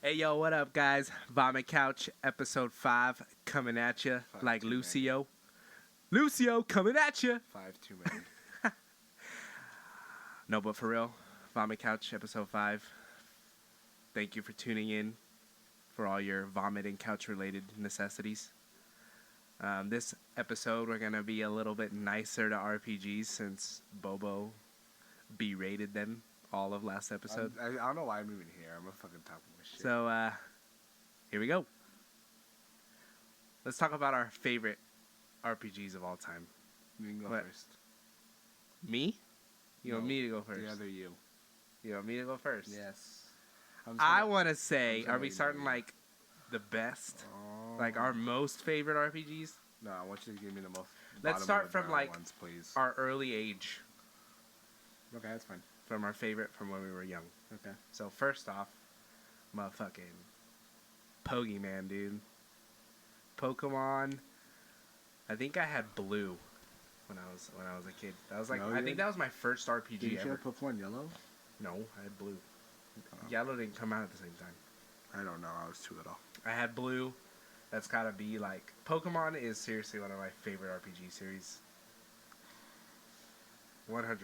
Hey yo, what up, guys? Vomit Couch, episode 5, coming at you like too Lucio. Lucio coming at you. 5 too many. No, but for real, Vomit Couch, episode 5. Thank you for tuning in for all your vomit and couch related necessities. This episode, we're going to be a little bit nicer to RPGs since Bobo berated them all of last episode. I don't know why I'm even here. I'm a fucking top of my shit. So, here we go. Let's talk about our favorite RPGs of all time. You can go What? first. Me? You want No, me to go first? The other you. You want me to go first? Yes. I want to say, I'm are we sorry, starting no. like the best? Oh. Like our most favorite RPGs? No, I want you to give me the most. Let's bottom start of the from, barrel like, ones, please. Our early age. Okay, that's fine. From our favorite from when we were young. Okay. So first off, motherfucking Pokemon, dude. Pokemon. I think I had Blue when I was a kid. That was like No, I you think didn't? that was my first RPG Did you ever. have Pokemon Yellow? No, I had Blue. Oh. Yellow didn't come out at the same time. I don't know. I was too little. I had Blue. That's gotta be like Pokemon is seriously one of my favorite RPG series. 100%,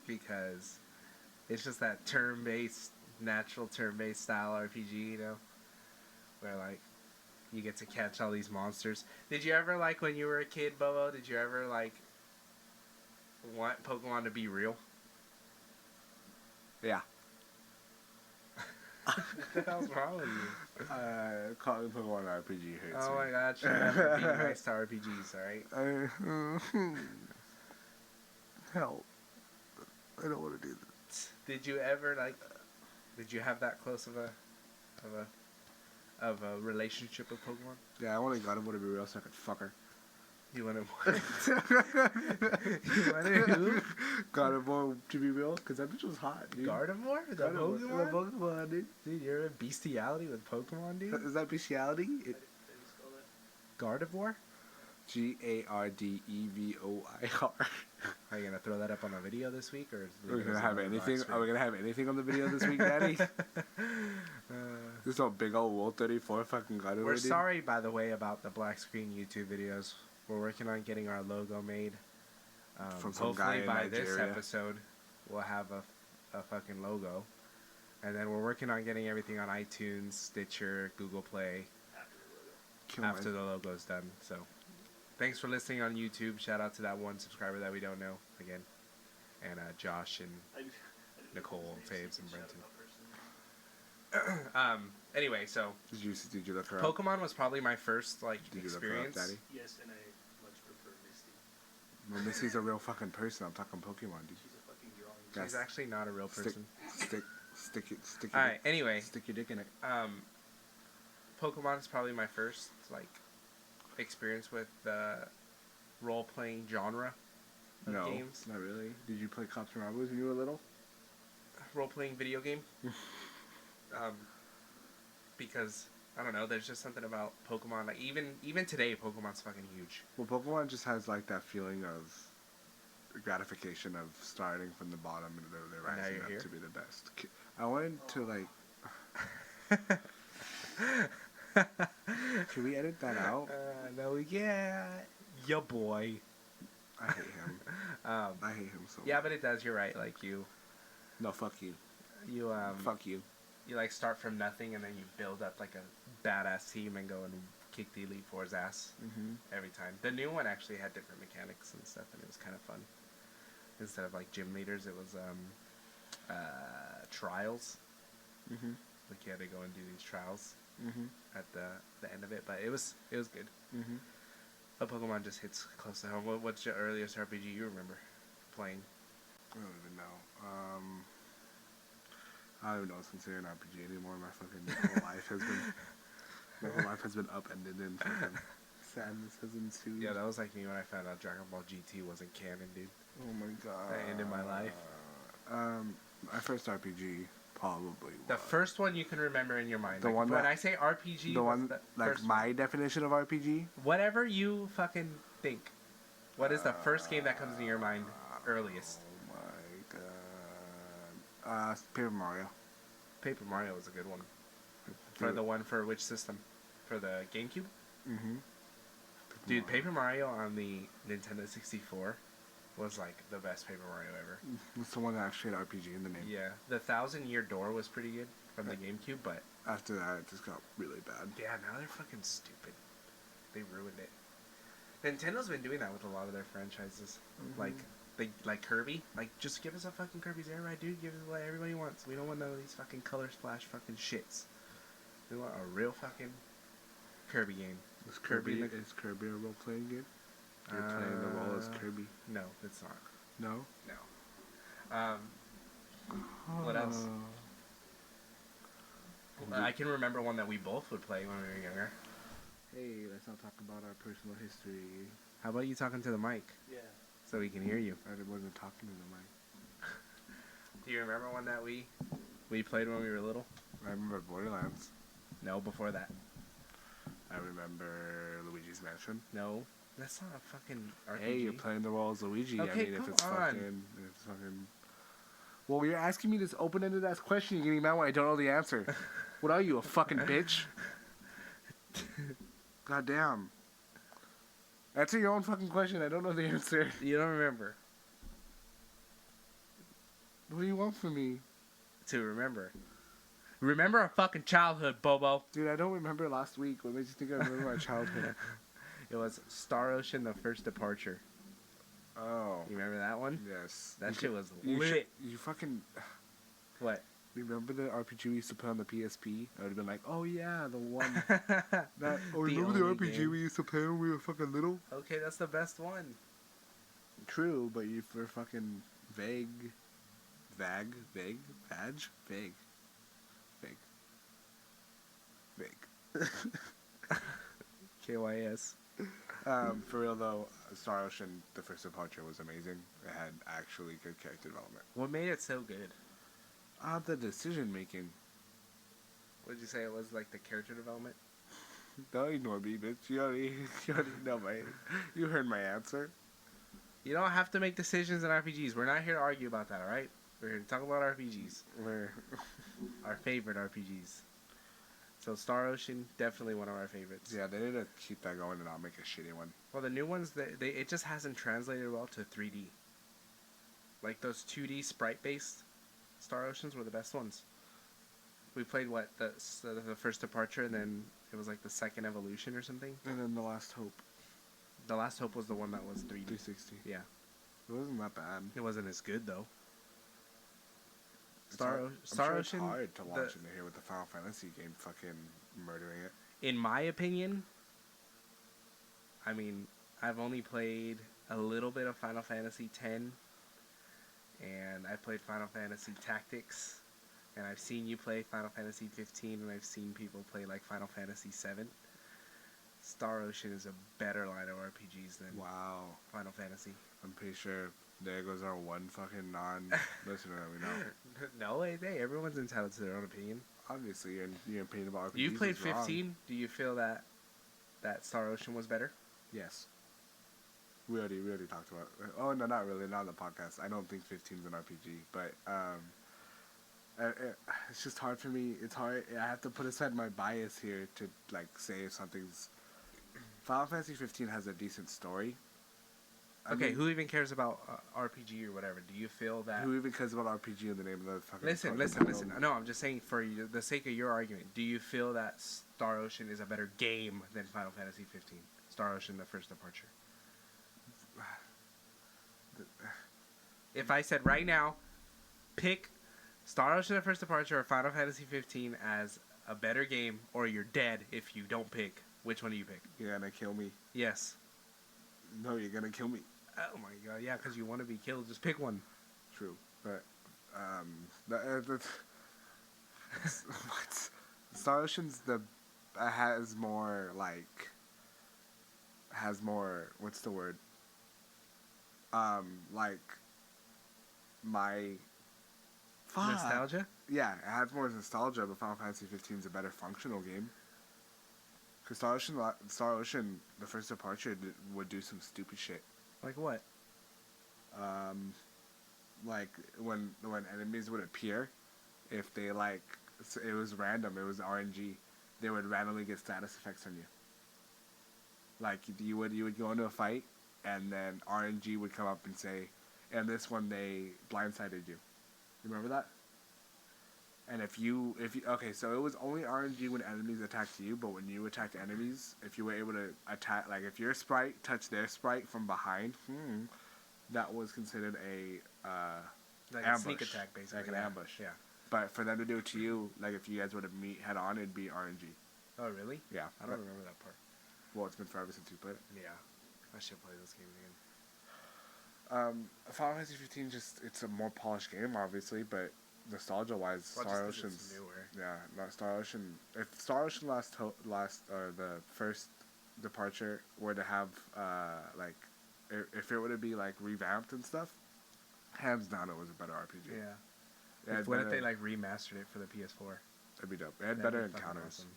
because it's just that turn-based, natural turn-based style RPG, you know, where like you get to catch all these monsters. Did you ever like when you were a kid, Bobo? Did you ever like want Pokemon to be real? Yeah. What the hell's wrong with you? Calling Pokemon RPG hurts Oh me. my god, shut up for being nice to RPGs, alright? Help. I don't want to do that. Did you ever like? Did you have that close of a relationship with Pokemon? Yeah, I want to God of War to be real so I could fuck her. You wanted you wanted who? God of War to be real, because that bitch was hot, dude. Gardevoir? The Gardevoir. Pokemon? The Pokemon, dude. Dude, you're a bestiality with Pokemon, dude. Is that bestiality? Gardevoir? Gardevoir. Are you gonna throw that up on a video this week, or? Are we gonna have anything? Are we gonna have anything on the video this week, Daddy? This old big old World 34 fucking Gardevoir. We're dude. sorry, by the way, about the black screen YouTube videos. We're working on getting our logo made. From some guy Hopefully in by this Nigeria. episode, we'll have a fucking logo. And then we're working on getting everything on iTunes, Stitcher, Google Play Kill after my- the logo's done. So, thanks for listening on YouTube. Shout out to that one subscriber that we don't know again, and Josh and Nicole, Faves, and Brenton. Anyway, so Did you look her up? Pokemon was probably my first like Did you look her up, experience. Daddy? Yes, and I much prefer Misty. No, Missy's a real fucking person. I'm talking Pokemon, dude. She's a fucking drawing. Yeah. She's actually not a real person. Stick your All right. Anyway, stick your dick in it. Pokemon is probably my first like experience with the role-playing genre of No, games. not really. Did you play Cops and Robbers when you were little? Role-playing video game. Because I don't know, there's just something about Pokemon. Like even today, Pokemon's fucking huge. Well, Pokemon just has like that feeling of gratification of starting from the bottom and they're And now rising you're up here? to be the best. I wanted to Can we edit that out? No, yeah, your boy. I hate him. I hate him so Yeah, much. but it does. You're right. Like you Fuck you. Fuck you. you like start from nothing and then you build up like a badass team and go and kick the Elite Four's ass Mm-hmm. every time. The new one actually had different mechanics and stuff, and it was kind of fun. Instead of like gym leaders, it was trials. Mm-hmm. Like you had to go and do these trials Mm-hmm. at the end of it, but it was good. Mm-hmm. But Pokemon just hits close to home. What's your earliest RPG you remember playing? I don't even know. I don't even know what's considered an RPG anymore. My whole life has been upended and fucking sadness has ensued. Yeah, that was like me when I found out Dragon Ball GT wasn't canon, dude. Oh my god. That ended my life. My first RPG probably The was first one you can remember in your mind. The Like, one when that- I say RPG, the what's one the like first my definition of RPG. whatever you fucking think. What is the first game that comes to your mind earliest? Oh my god. Paper Mario. Paper Mario was a good one. For the one for which system? For the GameCube? Mm-hmm. Dude, Paper Mario on the Nintendo 64 was like the best Paper Mario ever. It's the one that actually had RPG in the name. Yeah, the Thousand Year Door was pretty good from the GameCube, but After that, it just got really bad. yeah, now they're fucking stupid. They ruined it. Nintendo's been doing that with a lot of their franchises. Like Kirby. Like, just give us a fucking Kirby's Air Ride, dude. Give us what everybody wants. We don't want none of these fucking color splash fucking shits. We want a real fucking Kirby game. Is Kirby Kirby, in the- is Kirby a role-playing game? You're playing the role as Kirby. No, it's not. No? No. What else? I can remember one that we both would play when we were younger. Hey, let's not talk about our personal history. How about you talking to the mic Yeah. so we can hear you? I wasn't talking to the mic. Do you remember one that we played when we were little? I remember Borderlands. No, before that. I remember Luigi's Mansion. No, that's not a fucking RPG. Hey, you're playing the role as Luigi. I Okay, mean, come if it's on. fucking, if it's fucking. Well, you're asking me this open-ended ass question. You're getting mad when I don't know the answer. What are you, a fucking bitch? God damn. Answer your own fucking question. I don't know the answer. You don't remember What do you want from me? to remember. Remember our fucking childhood, Bobo. Dude, I don't remember last week. What makes you think I remember my childhood? It was Star Ocean: The First Departure. Oh. You remember that one? Yes. That You shit could- was You, lit. you fucking... What? Remember the RPG we used to play on the PSP? I would have been like, oh yeah, the one... that, That, oh, The remember the only RPG game. we used to play when we were fucking little? Okay, that's the best one. True, but you were fucking vague. Vague? Vague? Vag? Vague. Vague. Vague. KYS. For real though, Star Ocean, the first departure was amazing. It had actually good character development. What made it so good? The decision making. What did you say it was, like the character development? Don't ignore me, bitch. You already know you heard my answer. You don't have to make decisions in RPGs. We're not here to argue about that, alright? We're here to talk about RPGs. Where Our favorite RPGs. So Star Ocean, definitely one of our favorites. yeah, they need to keep that going and not make a shitty one. Well, the new ones, it just hasn't translated well to 3D. Like those 2D sprite-based Star Oceans were the best ones. We played the first departure, and then it was like the second evolution or something. And then the Last Hope, The Last Hope was the one that was 3D. 360. Yeah, It wasn't that bad. it wasn't as good though. It's hard- I'm Star sure Ocean. It's hard to the- launch into here with the Final Fantasy game fucking murdering it. In my opinion, I mean, I've only played a little bit of Final Fantasy X, and I played Final Fantasy Tactics, and I've seen you play Final Fantasy 15, and I've seen people play like Final Fantasy 7. Star Ocean is a better line of RPGs than Wow. Final Fantasy. I'm pretty sure there goes our one fucking non-listener that we know. No way, hey, everyone's entitled to their own opinion. Obviously, your opinion about RPGs You played is wrong. 15. Do you feel that Star Ocean was better? Yes. We already talked about. Oh no, not really, not on the podcast. I don't think 15 is an RPG, but it's just hard for me. It's hard. I have to put aside my bias here to like say if something's. Final Fantasy 15 has a decent story. I Okay, mean, who even cares about RPG or whatever? Do you feel that? who even cares about RPG in the name of the fucking? Listen. fucking No, I'm just saying for the sake of your argument. Do you feel that Star Ocean is a better game than Final Fantasy 15? Star Ocean: The First Departure. If I said right now, pick Star Ocean: The First Departure or Final Fantasy 15 as a better game, or you're dead if you don't pick. Which one do you pick? You're gonna kill me. Yes. No, you're gonna kill me. Oh my god, yeah, because you want to be killed. Just pick one. True, but what? Star Ocean's has more what's the word? Like my fuck. Nostalgia? Yeah, it has more nostalgia, but Final Fantasy 15 is a better functional game. Because Star Ocean, the first departure would do some stupid shit. Like what? Like when enemies would appear, if they like it was random. It was RNG. They would randomly get status effects on you. Like you would go into a fight, and then RNG would come up and say, "And this one they blindsided you." Remember that? And if you okay, so it was only RNG when enemies attacked you, but when you attacked enemies, if you were able to attack, like if your sprite touched their sprite from behind, that was considered a Like ambush. a sneak attack, basically. Like an yeah. ambush. Yeah. But for them to do it to you, like if you guys were to meet head on, it'd be RNG. Oh, really? Yeah. I don't remember that part. Well, it's been forever since you played it. Yeah. I should play those games again. Final Fantasy 15 it's a more polished game, obviously, but nostalgia-wise, Well, Star just 'cause Ocean's it's newer. yeah, not Star Ocean. If Star Ocean the first departure were to have like if it were to be like revamped and stuff, hands down it was a better RPG. Yeah. It had What if they better- like remastered it for the PS4? It'd be dope. It had That'd better be fucking encounters. awesome.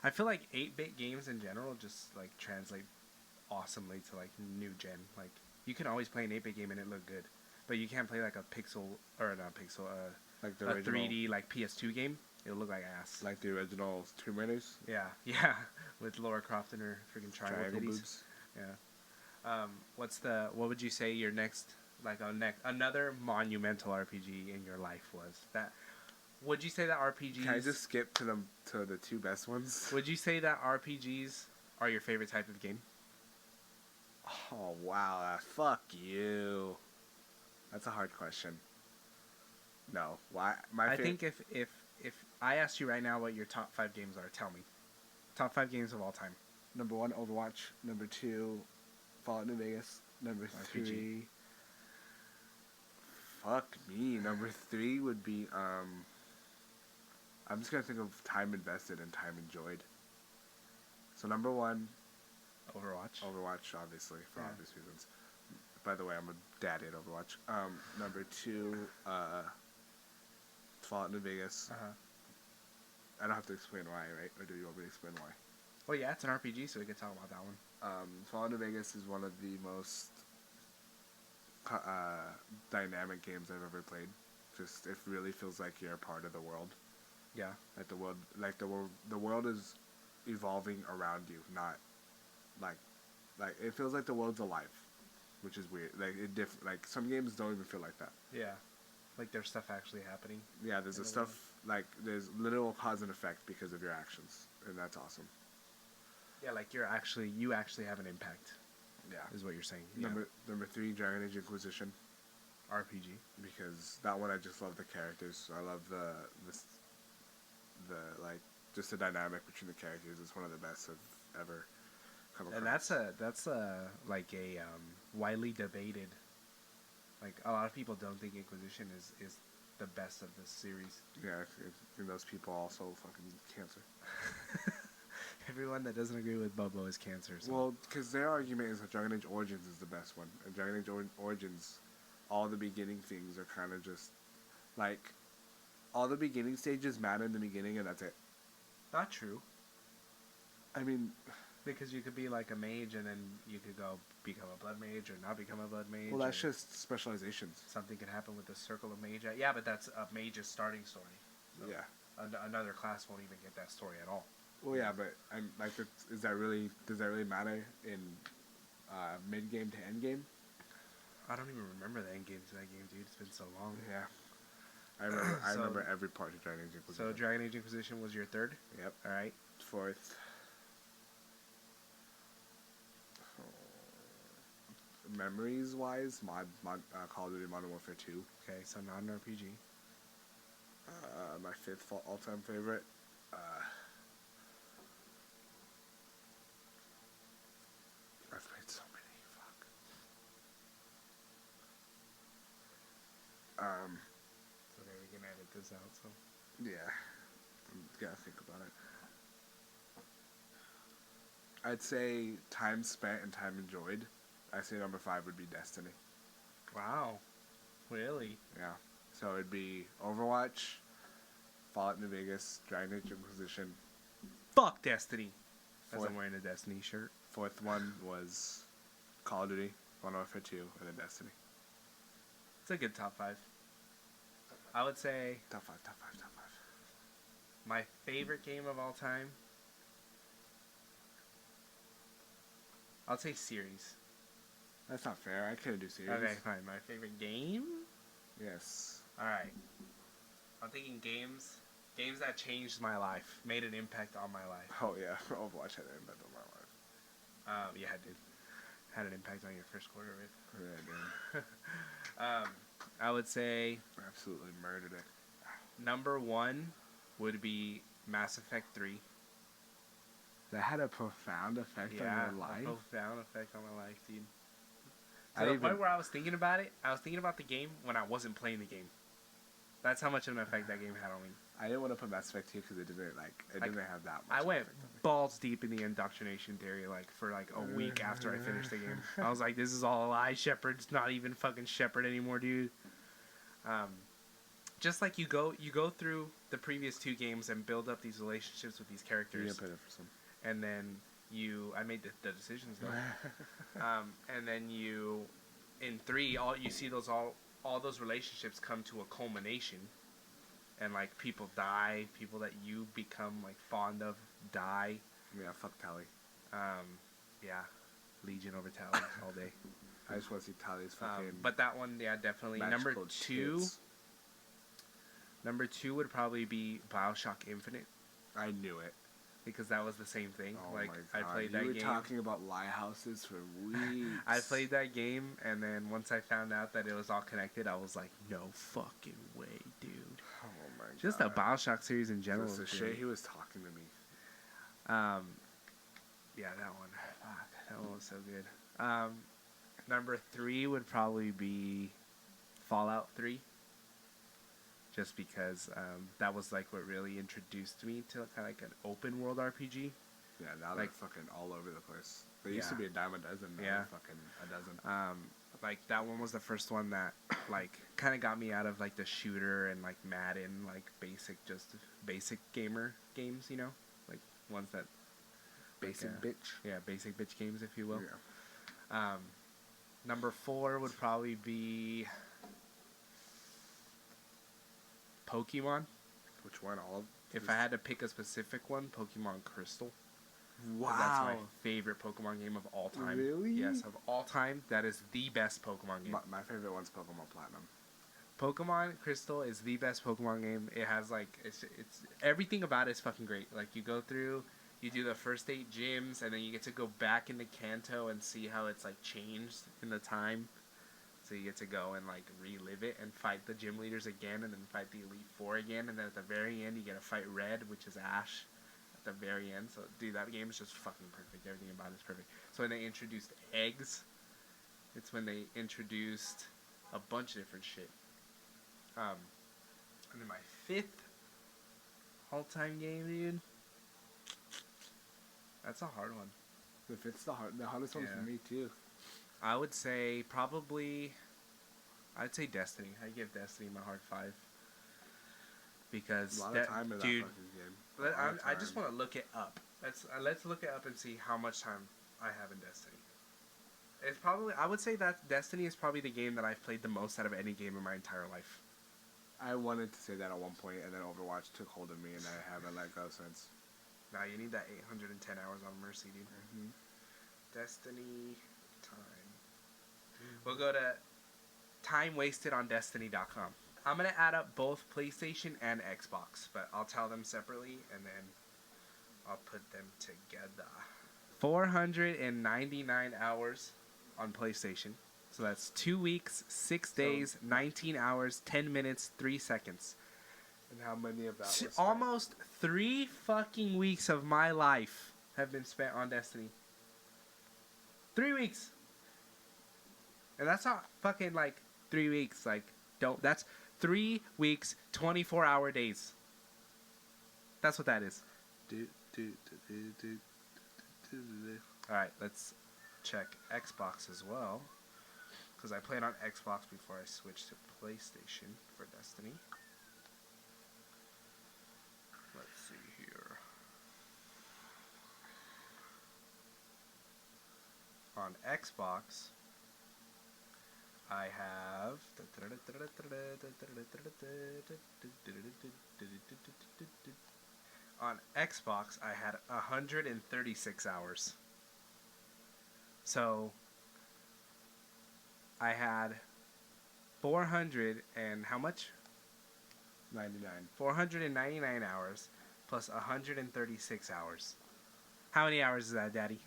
I feel like 8-bit games in general just like translate awesomely to like new gen. Like you can always play an 8-bit game and it look good, but you can't play like a pixel or not pixel, Like the a original, 3D like PS2 game. It'll look like ass. like the original Tomb Raiders, Yeah, yeah, with Laura Croft and her freaking triangle titties. boobs. Yeah. What would you say your next another monumental RPG in your life was? That would you say that RPGs? Can I just skip to the two best ones? Would you say that RPGs are your favorite type of game? Oh wow, fuck you. That's a hard question. No, why? I think if I asked you right now what your top 5 games are, tell me. Top 5 games of all time. number 1 Overwatch, number 2 Fallout New Vegas, number RPG. 3. Fuck me. Number 3 would be I'm just gonna think of time invested and time enjoyed. So number 1, Overwatch. Overwatch, obviously, for Yeah. obvious reasons. By the way, I'm a daddy at Overwatch. Number 2, Fallout New Vegas. Uh-huh. I don't have to explain why, right? Or do you want me to explain why? Well, yeah, it's an RPG, so we can talk about that one. Fallout New Vegas is one of the most dynamic games I've ever played. Just it really feels like you're a part of the world. Yeah. Like the world is evolving around you, not like it feels like the world's alive, which is weird. Like some games don't even feel like that. Yeah. Like there's stuff actually happening. Yeah, there's In a the stuff like there's literal cause and effect because of your actions, and that's awesome. Yeah, like you actually have an impact, Yeah. is what you're saying. Yeah. Number 3, Dragon Age Inquisition, RPG. because that one I just love the characters. I love the like just the dynamic between the characters. It's one of the best I've ever come across. And that's like a widely debated. Like a lot of people don't think Inquisition is the best of the series. Yeah, and those people also fucking cancer. Everyone that doesn't agree with Bobo is cancer. So. Well, because their argument is that Dragon Age Origins is the best one. And Dragon Age Origins, all the beginning things are kind of just, like, all the beginning stages matter in the beginning and that's it. Not true, I mean, because you could be like a mage and then you could go become a blood mage or not become a blood mage. well, that's or just specializations. something can happen with the circle of mage. Yeah, but that's a mage's starting story. So Yeah. Another class won't even get that story at all. Well, yeah, but I'm like, does that really matter in mid game to end game? I don't even remember the end game to that game, dude. It's been so long. Yeah, I remember. I So- remember every part of Dragon Age Inquisition. So Dragon Age Inquisition was your third. Yep. All right. 4th. Memories wise, Call of Duty Modern Warfare 2. Okay, so not an RPG. My 5th all time favorite. I've played so many. Fuck. Okay, we can edit this out. So Yeah. Gotta think about it. I'd say time spent and time enjoyed. I'd say number 5 would be Destiny. wow, really? Yeah. So it'd be Overwatch, Fallout New Vegas, Dragon Age Inquisition. Fuck Destiny. As Fourth. I'm wearing a Destiny shirt. 4th one was Call of Duty, Modern Warfare 2, and then Destiny. It's a good top 5. I would say Top 5, top 5, top 5. My favorite game of all time. I'll say series. That's not fair. I couldn't do series. Okay, fine. My favorite game. Yes. All right. I'm thinking games. Games that changed my life, made an impact on my life. Oh yeah, Overwatch had an impact on my life. Yeah, it did. Had an impact on your first quarter, right? Yeah, dude. I would say Absolutely murdered it. number one would be Mass Effect 3. That had a profound effect on Yeah, your life. a profound effect on my life, dude. I To the even- point where I was thinking about it, I was thinking about the game when I wasn't playing the game. That's how much of an effect that game had on me. I didn't want to put Mass Effect 2 because it didn't didn't have that much. I went effect on me. balls deep in the indoctrination theory, like for like a week after I finished the game. I was like, "This is all a lie. Shepard's not even fucking Shepard anymore, dude." Just like you go through the previous two games and build up these relationships with these You characters, didn't put it for some. and then I made the decisions though, and then in 3, you see all those relationships come to a culmination, and like people die, people that you become like fond of die. Yeah, fuck Tally. Yeah, Legion over Tally all day. I just want to see Tally's fucking. But that one, yeah, definitely. magical tits. Number two would probably be BioShock Infinite, I knew it. because that was the same thing. Oh like my I god. played You that were game. talking about lighthouses for weeks. I played that game, and then once I found out that it was all connected, I was like, no fucking way, dude. Oh my god. Just the BioShock series in general. Just the is shit great. he was talking to me. Yeah, that one. Fuck, that one was so good. Number 3 would probably be Fallout 3. Just because that was like what really introduced me to kind of like an open world RPG. Yeah, now Like- they're fucking all over the place. They used to Yeah. be a dime a dozen. Now Yeah. they're fucking a dozen. Like that one was the first one that like kind of got me out of like the shooter and like Madden, like basic gamer games, you know, like ones that Basic bitch. yeah, basic bitch games, if you will. Yeah. Number 4 would probably be Pokemon. Which one? All of If I had to pick a specific one, Pokemon Crystal. 'Cause Wow. That's my favorite Pokemon game of all time. Really? Yes, of all time, that is the best Pokemon game. My favorite one's Pokemon Platinum. Pokemon Crystal is the best Pokemon game. It has like it's everything about it is fucking great. Like you go through, you do the first 8 gyms, and then you get to go back into Kanto and see how it's like changed in the time. So you get to go and like relive it and fight the gym leaders again, and then fight the Elite Four again, and then at the very end you get to fight Red, which is Ash, at the very end. So dude, that game is just fucking perfect. Everything about it is perfect. So when they introduced eggs, it's when they introduced a bunch of different shit. And then my 5th all-time game, dude. That's a hard one. If it's the hardest one Yeah. for me too. I would say probably. I'd say Destiny. I give Destiny my hard 5. Because A lot of time in that dude, fucking game. A lot of I just time. want to look it up. Let's look it up and see how much time I have in Destiny. It's probably, I would say that Destiny is probably the game that I've played the most out of any game in my entire life. I wanted to say that at one point, and then Overwatch took hold of me, and I haven't let go since. Now you need that 810 hours on Mercy, dude. Destiny time. We'll go to timewastedondestiny.com. I'm going to add up both PlayStation and Xbox, but I'll tell them separately and then I'll put them together. 499 hours on PlayStation. So that's 2 weeks, 6 days, 19 hours, 10 minutes, 3 seconds. And how many of that was spent? Almost 3 fucking weeks of my life have been spent on Destiny. 3 weeks. And that's not fucking like 3 weeks. Like, that's 3 weeks, 24-hour days. That's what that is. Alright, let's check Xbox as well. Because I played on Xbox before I switched to PlayStation for Destiny. Let's see here. On Xbox, I have 4 On Xbox, I had 136 hours. So I had 400 and how much? 99. 499 hours plus 136 hours. How many hours is that, Daddy?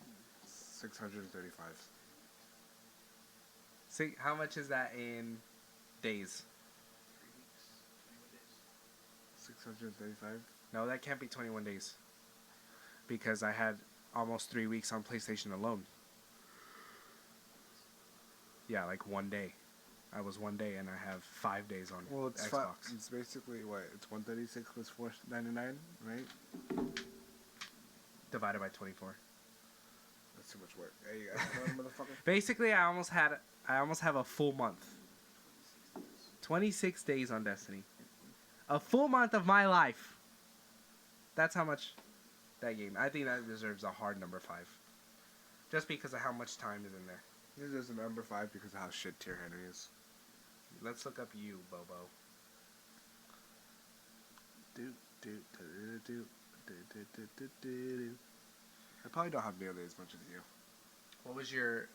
635. See, how much is that in days? 635? No, that can't be 21 days. Because I had almost 3 weeks on PlayStation alone. Yeah, like one day. I was one day and I have 5 days on Well, it's Xbox. it's basically what? It's 136 plus 499, right? Divided by 24. That's too much work. Hey, you guys, motherfucker. Basically, I almost have a full month. 26 days on Destiny. A full month of my life. That's how much that game. I think that deserves a hard number 5. Just because of how much time is in there. This is a number 5 because of how shit Tier Henry is. Let's look up you, Bobo. I probably don't have nearly as much as you. What was your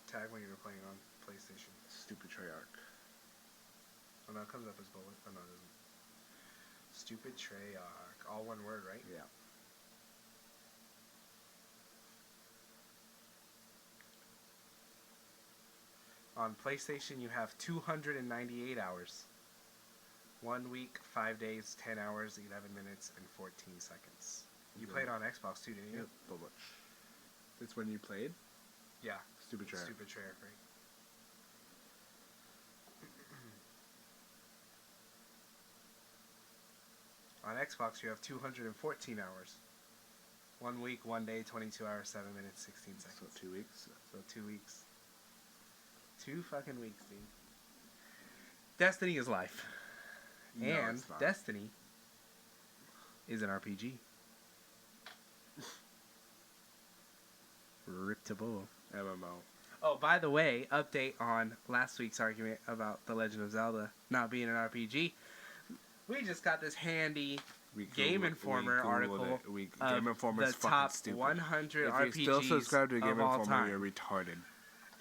tag when you were playing on PlayStation? Stupid Treyarch. Oh, no, it comes up as Bobo. Oh, no, it doesn't. Stupid Treyarch. All one word, right? Yeah. On PlayStation, you have 298 hours. 1 week, 5 days, 10 hours, 11 minutes, and 14 seconds. You Yeah. played on Xbox too, didn't you? Yep. But much. It's when you played? Yeah. Stupid Treyarch. Stupid Treyarch, right? On Xbox, you have 214 hours. 1 week, 1 day, 22 hours, 7 minutes, 16 So seconds. 2 weeks. So 2 weeks. 2 fucking weeks, dude. Destiny is life. No, And it's not. Destiny is an RPG. Rip to bull. MMO. Oh, by the way, update on last week's argument about The Legend of Zelda not being an RPG. We just got this handy Game Informer article Game of Informer's the fucking top stupid. 100 If RPGs you still subscribe to Game of all Informer, time. you're retarded.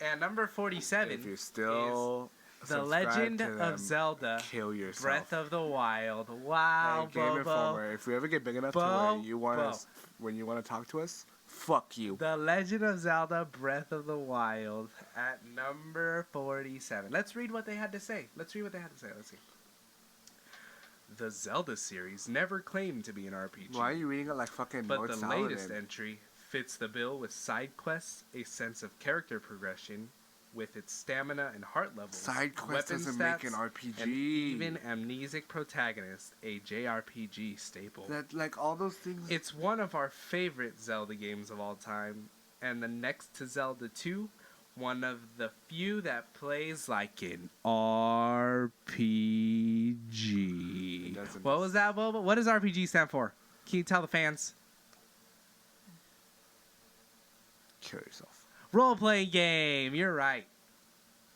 And number 47 If you're still The subscribed Legend to of them, Zelda kill yourself. Breath of the Wild. Wow, Hey, Game Bobo. Informer, if we ever get big enough to where you want us, when you want to talk to us, fuck you. The Legend of Zelda Breath of the Wild at number 47. Let's read what they had to say. Let's see. The Zelda series never claimed to be an RPG. Why are you reading it like fucking But Lord the Saladin? latest entry fits the bill with side quests, a sense of character progression with its stamina and heart levels, Side quest weapon doesn't make an stats, RPG. and even amnesic protagonist, a JRPG staple. That like all those things. It's one of our favorite Zelda games of all time, and the next to Zelda 2, one of the few that plays like an RPG. It doesn't. What was that, Boba? What does RPG stand for? Can you tell the fans? Kill yourself. Role-playing game. You're right.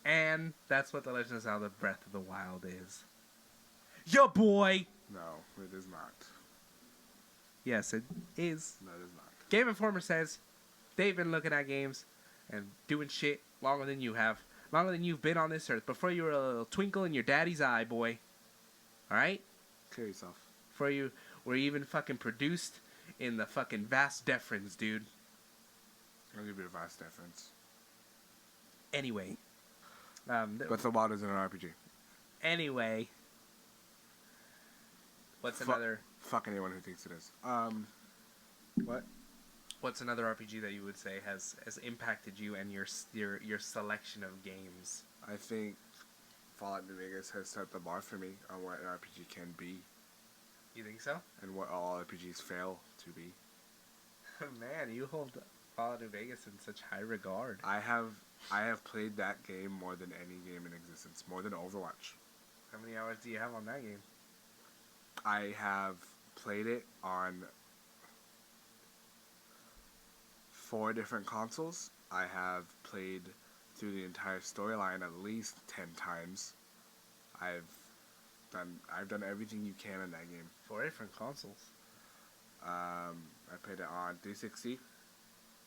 And that's what The Legend of Zelda Breath of the Wild is. Yo, boy! No, it is not. Yes, it is. No, it is not. Game Informer says they've been looking at games and doing shit longer than you have. Longer than you've been on this earth. Before you were a little twinkle in your daddy's eye, boy. Alright? Kill yourself. Before you were even fucking produced in the fucking vast deference, dude. I'll give you a vast difference. Anyway. Breath of the Wild isn't an RPG. Anyway. What's Fu- another... Fuck anyone who thinks it is. What? What's another RPG that you would say has impacted you and your selection of games? I think Fallout New Vegas has set the bar for me on what an RPG can be You think so? and what all RPGs fail to be. Man, you hold Fallout New Vegas in such high regard. I have played that game more than any game in existence, more than Overwatch. How many hours do you have on that game? I have played it on 4 different consoles. I have played through the entire storyline at least 10 times. I've done everything you can in that game. 4 different consoles. I played it on 360.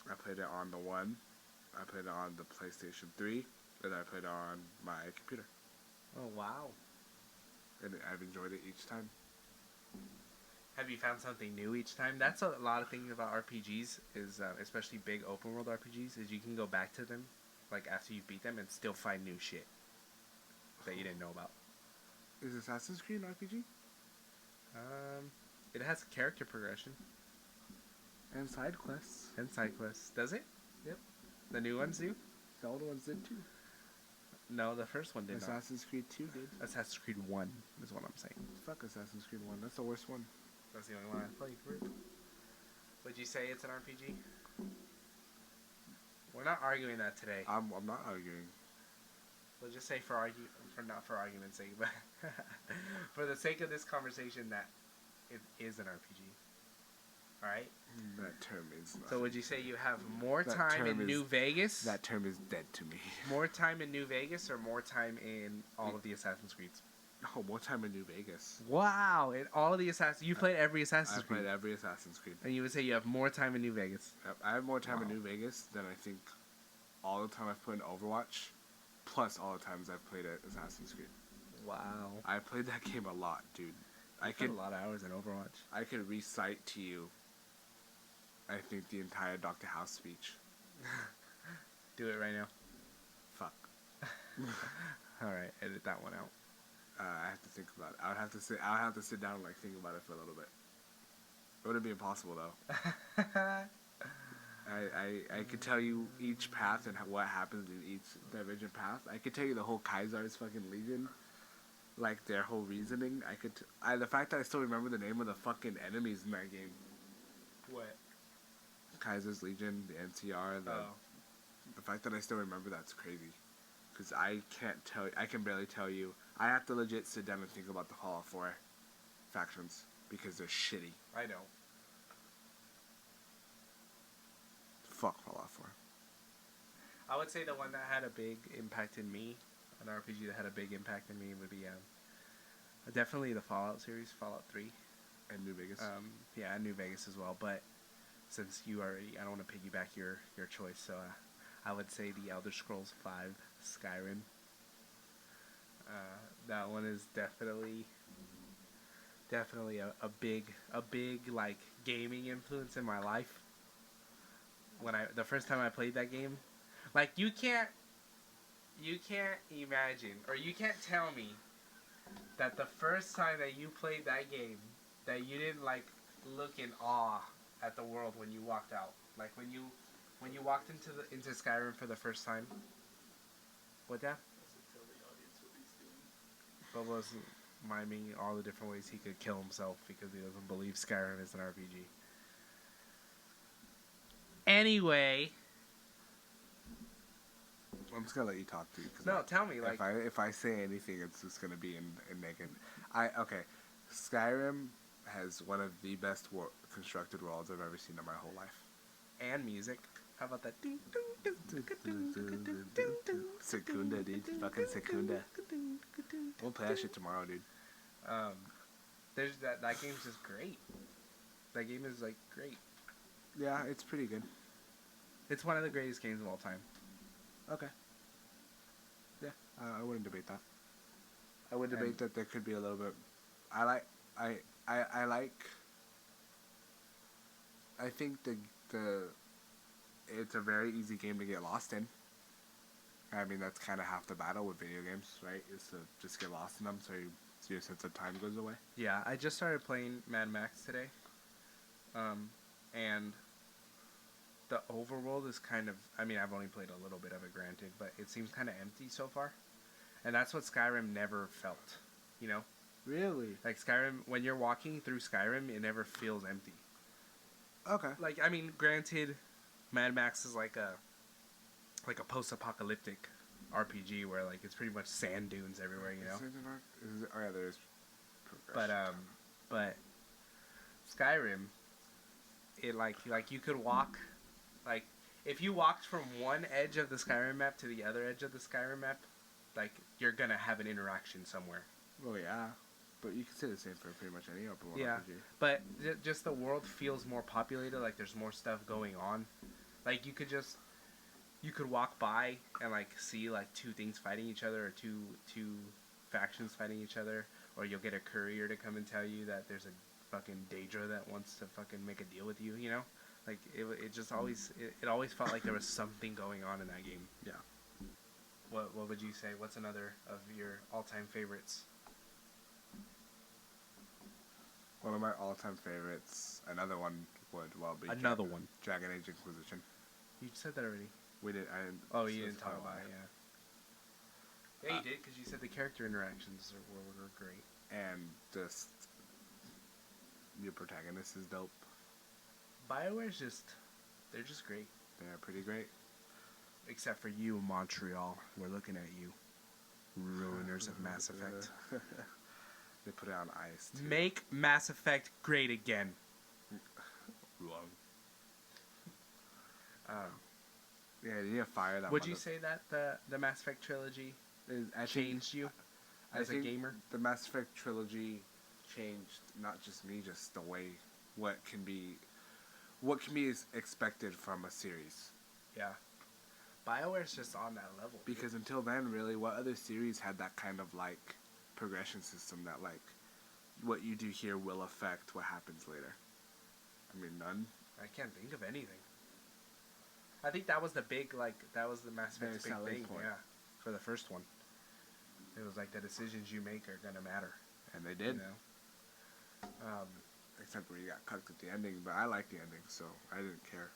I played it on the One. I played it on the PlayStation 3. And I played it on my computer. Oh wow. And I've enjoyed it each time. Have you found something new each time? That's a lot of things about RPGs, is especially big open world RPGs, is you can go back to them, like after you beat them, and still find new shit that you didn't know about. Is Assassin's Creed an RPG? It has character progression And side quests. and side quests. Does it? Yep. The new ones do? The old ones did too. No, the first one did not. Assassin's Creed 2 did. Assassin's Creed 1 is what I'm saying. Fuck Assassin's Creed 1. That's the worst one. That's the only one I played. Would you say it's an RPG? We're not arguing that today. I'm not arguing. We'll just say not for argument's sake, but for the sake of this conversation, that it is an RPG. All right. That term is. So would you say you have more That time in term is- New Vegas? That term is dead to me. More time in New Vegas or more time in all of the Assassin's Creeds? Oh, more time in New Vegas. Wow! In all of the Assassin's, you played every Assassin's I've Creed, played every Assassin's Creed. and you would say you have more time in New Vegas. I have more time in Wow. New Vegas than I think all the time I've played in Overwatch, plus all the times I've played at Assassin's Creed. Wow! I played that game a lot, dude. I put a lot of hours in Overwatch. I could recite to you, I think, the entire Dr. House speech. Do it right now. Fuck. All right, edit that one out. I have to think about it. I would have to sit down and like think about it for a little bit. It wouldn't be impossible though. I could tell you each path and what happens in each divergent path. I could tell you the whole Kaiser's fucking Legion, like their whole reasoning. The fact that I still remember the name of the fucking enemies in that game. What? Kaiser's Legion, the NCR, the fact that I still remember that's crazy. Because I can barely tell you. I have to legit sit down and think about the Fallout 4 factions because they're shitty. I know. Fuck Fallout 4. I would say the one that had a big impact in me, an RPG that had a big impact in me, would be definitely the Fallout series, Fallout 3. And New Vegas. Yeah, and New Vegas as well. But since you already, I don't want to piggyback your choice, so I would say the Elder Scrolls 5 Skyrim. That one is definitely a big like gaming influence in my life. The first time I played that game, like you can't imagine, or you can't tell me that the first time that you played that game that you didn't like look in awe at the world when you walked out, like when you walked into Skyrim for the first time. What that? Also tell the audience what he's doing. Bubba's miming all the different ways he could kill himself because he doesn't believe Skyrim is an RPG. Anyway, I'm just gonna let you talk, dude. no, tell me, like, if I say anything, it's just gonna be in negative. Okay, Skyrim has one of the best constructed worlds I've ever seen in my whole life. and music. How about that? Secunda, dude. Fucking Secunda. We'll play that shit tomorrow, dude. There's that game's just great. That game is like great. Yeah, it's pretty good. It's one of the greatest games of all time. Okay. Yeah, I wouldn't debate that. I would debate that there could be a little bit. I think it's a very easy game to get lost in. I mean, that's kind of half the battle with video games, right? Is to just get lost in them, so your sense of time goes away. Yeah, I just started playing Mad Max today. And the overworld is kind of, I mean, I've only played a little bit of it, granted, but it seems kind of empty so far. And that's what Skyrim never felt, you know? Really? Like Skyrim, when you're walking through Skyrim, it never feels empty. Okay. Like, I mean, granted, Mad Max is like a post-apocalyptic RPG where like it's pretty much sand dunes everywhere, you know. Oh yeah, there's. But Skyrim, it like you could walk, like if you walked from one edge of the Skyrim map to the other edge of the Skyrim map, like you're gonna have an interaction somewhere. Oh yeah. But you can say the same for pretty much any open world Yeah. RPG. But just the world feels more populated. Like there's more stuff going on. Like you could walk by and like see like two things fighting each other, or two factions fighting each other, or you'll get a courier to come and tell you that there's a fucking Daedra that wants to fucking make a deal with you. You know, like it just always it always felt like there was something going on in that game. Yeah. What would you say? What's another of your all-time favorites? One of my all-time favorites. Another one would be Another one. Dragon Age Inquisition. You said that already. We did. I didn't. Oh, you didn't talk specify about why. it, yeah. Yeah, you did, because you said the character interactions were great. And just your protagonist is dope. BioWare's they're just great. They're pretty great. Except for you, Montreal. We're looking at you. Ruiners of Mass Effect. They put it on ice. Too. Make Mass Effect great again. Wrong. Yeah, you need to fire that. Would you say that the Mass Effect trilogy changed you as a think gamer? The Mass Effect trilogy changed not just me, just the way what can be expected from a series. Yeah. BioWare's just on that level. Because until then, really, what other series had that kind of like progression system that like what you do here will affect what happens later? I mean, none. I can't think of anything. I think that was the Mass Very Effect's big selling thing, point. yeah, for the first one. It was like the decisions you make are gonna matter. And they did. You know? Except where you got cucked at the ending, but I like the ending, so I didn't care.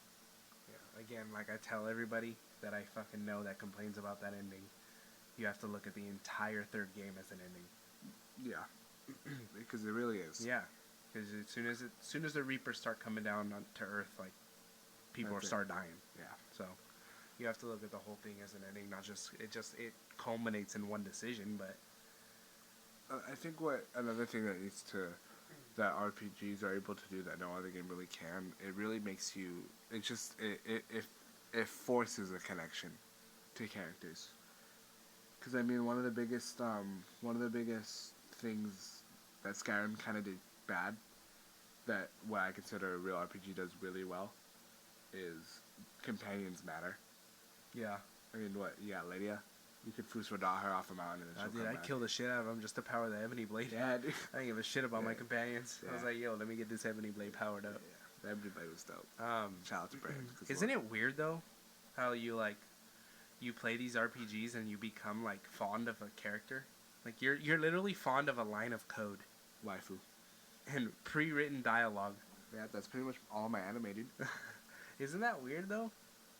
Yeah. Again, like I tell everybody that I fucking know that complains about that ending, you have to look at the entire third game as an ending. Yeah. Because it really is. Yeah, because as soon as the Reapers start coming down to Earth, like people That's it. start dying. Yeah. So you have to look at the whole thing as an ending, not just it culminates in one decision, but I think another thing that RPGs are able to do that no other game really can, it really makes you, it forces a connection to characters. Because I mean, one of the biggest things that Skyrim kind of did bad, that what I consider a real RPG does really well, is companions matter. yeah. I mean, what? You got Lydia. You could Fusroda her off a mountain and then she'll come I back. killed the shit out of him just to power the Ebony Blade. Yeah, dude. I didn't give a shit about my Yeah. companions. I was Yeah. like, yo, let me get this Ebony Blade powered up. Yeah, everybody was dope. Shout out to Brand. Isn't it weird though, how you play these RPGs and you become like fond of a character? Like you're literally fond of a line of code Waifu? and pre-written dialogue. Yeah, that's pretty much all my animated. Isn't that weird though?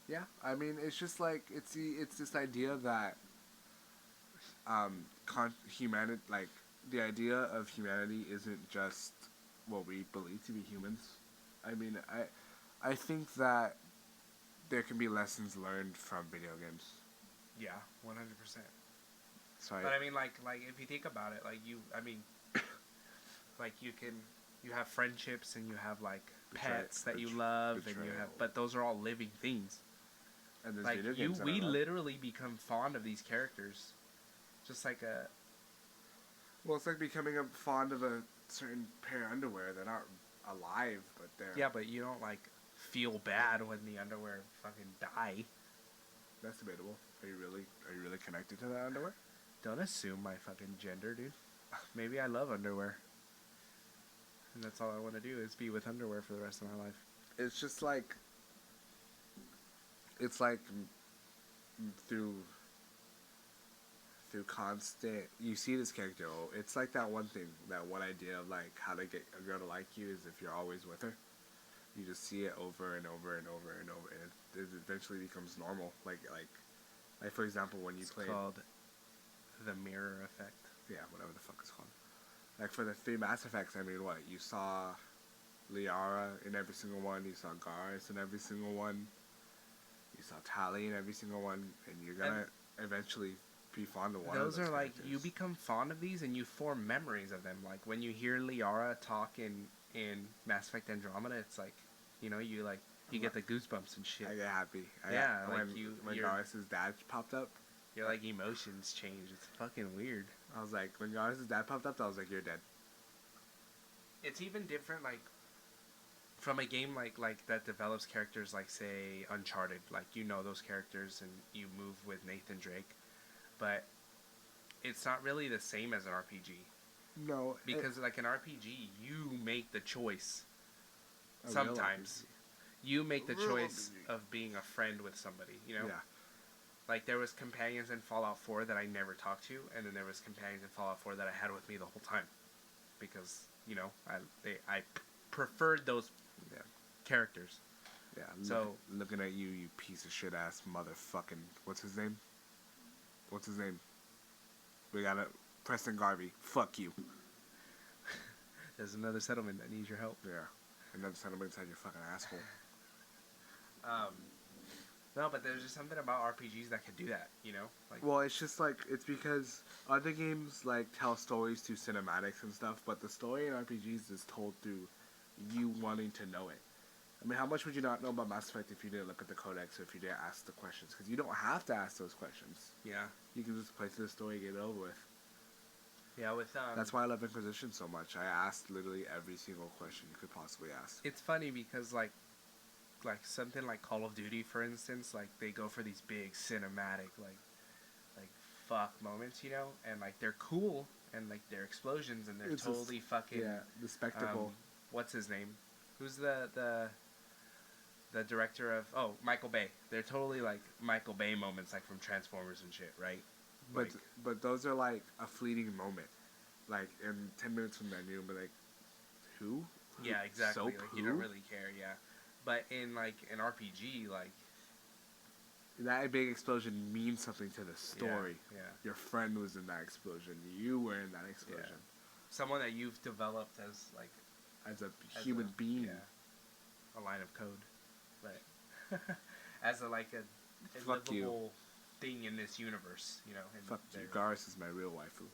Yeah, I mean, it's just like it's this idea that humanity, like the idea of humanity, isn't just what we believe to be humans. I mean, I think that there can be lessons learned from video games. Yeah, 100%. So But I mean, like if you think about it, like you have friendships and you have like pets that you love, and you have, but those are all living things. and there's Like video games that we I love. literally become fond of these characters, just like a Well, it's like becoming fond of a certain pair of underwear. They're not alive, but they're yeah, but you don't like feel bad when the underwear fucking die. That's debatable. Are you really connected to that underwear? Don't assume my fucking gender, dude. Maybe I love underwear, and that's all I want to do is be with underwear for the rest of my life. It's just like through constant, you see this character. Oh, it's like that one thing, that one idea of like how to get a girl to like you is if you're always with her. You just see it over and over and over and over, and it eventually becomes normal. Like for example, when you It's play called the mirror effect. yeah, whatever the fuck it's called. Like for the 3 Mass Effects, I mean, what you saw Liara in every single one, you saw Garrus in every single one, you saw Tali in every single one, and you're gonna eventually be fond of one. Those of those are like characters. you become fond of these and you form memories of them. Like when you hear Liara talk in Mass Effect Andromeda, it's like, you know, you get the goosebumps and shit. I get happy. Yeah, like when you're- Garrus's dad popped up, Your like emotions change. It's fucking weird. I was like, when Garrus's dad popped up, I was like, you're dead. it's even different, like from a game like that develops characters like say Uncharted, like you know those characters and you move with Nathan Drake, but it's not really the same as an RPG No, because like an RPG, you make the choice. a real Sometimes you make the Real choice RPG. of being a friend with somebody. You know, Yeah, like there was companions in Fallout 4 that I never talked to, and then there was companions in Fallout 4 that I had with me the whole time, because you know I preferred those yeah, characters. yeah. So- looking at you, you piece of shit ass motherfucking. What's his name? What's his name? We got it. Preston Garvey. Fuck you. There's another settlement that needs your help. Yeah. And then send him inside your fucking asshole. No, but there's just something about RPGs that could do that. You know, like Well, it's just like it's because other games like tell stories through cinematics and stuff, but the story in RPGs is told through you wanting to know it. I mean, how much would you not know about Mass Effect if you didn't look at the codex or if you didn't ask the questions? Because you don't have to ask those questions. yeah, You can just play through the story and get it over with. yeah. With That's why I love Inquisition so much. I asked literally every single question you could possibly ask. it's funny because like something like Call of Duty, for instance, like they go for these big cinematic like fuck moments, you know, and like they're cool and like they're explosions and they're It's a s- totally fucking Yeah, the spectacle. what's his name? Who's the director of Michael Bay? They're totally like Michael Bay moments, like from Transformers and shit, right? but like- but those are like a fleeting moment. Like in 10 minutes from then, you'll be like, who? Yeah, exactly. Soap? Like you don't Who? really care, yeah. But in like an RPG, like That big explosion means something to the story. yeah. Your friend was in that explosion. You were in that explosion. Someone that you've developed as like As a as human a- being. yeah, a line of code, but as a like a Fuck you. livable thing in this universe, you know. In Fuck you. their, Garrus is my real waifu.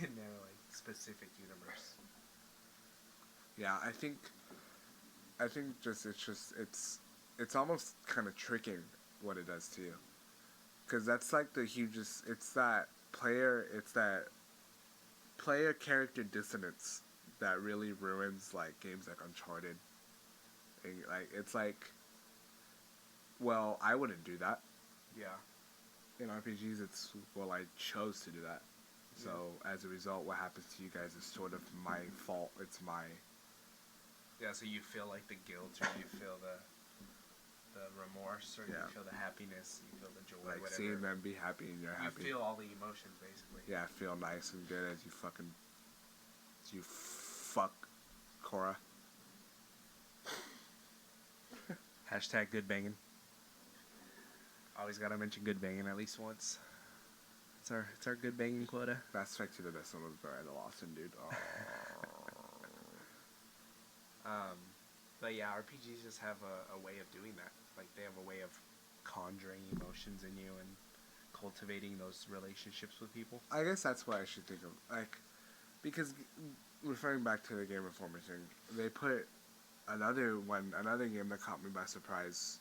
in their like specific universe. Yeah, I think it's almost kind of tricking what it does to you. Because that's like the hugest, it's that player character dissonance that really ruins like games like Uncharted. And, like, it's like, well, I wouldn't do that. Yeah. In RPGs, it's, well, I chose to do that. So, as a result, what happens to you guys is sort of my fault. It's my... Yeah, so you feel like the guilt, or you feel the remorse, or Yeah. you feel the happiness, you feel the joy, Like, whatever. seeing them be happy and you're you happy. feel all the emotions, basically. Yeah, I feel nice and good as you fucking... As you fuck Cora. Hashtag good banging. Always gotta mention good banging at least once. It's our good banging quota. Mass Effect 2, the best one was Brad Lawson, dude. Oh. But yeah, RPGs just have a way of doing that. Like they have a way of conjuring emotions in you and cultivating those relationships with people. I guess that's what I should think of. Like, because referring back to the Game Informer thing, they put another game that caught me by surprise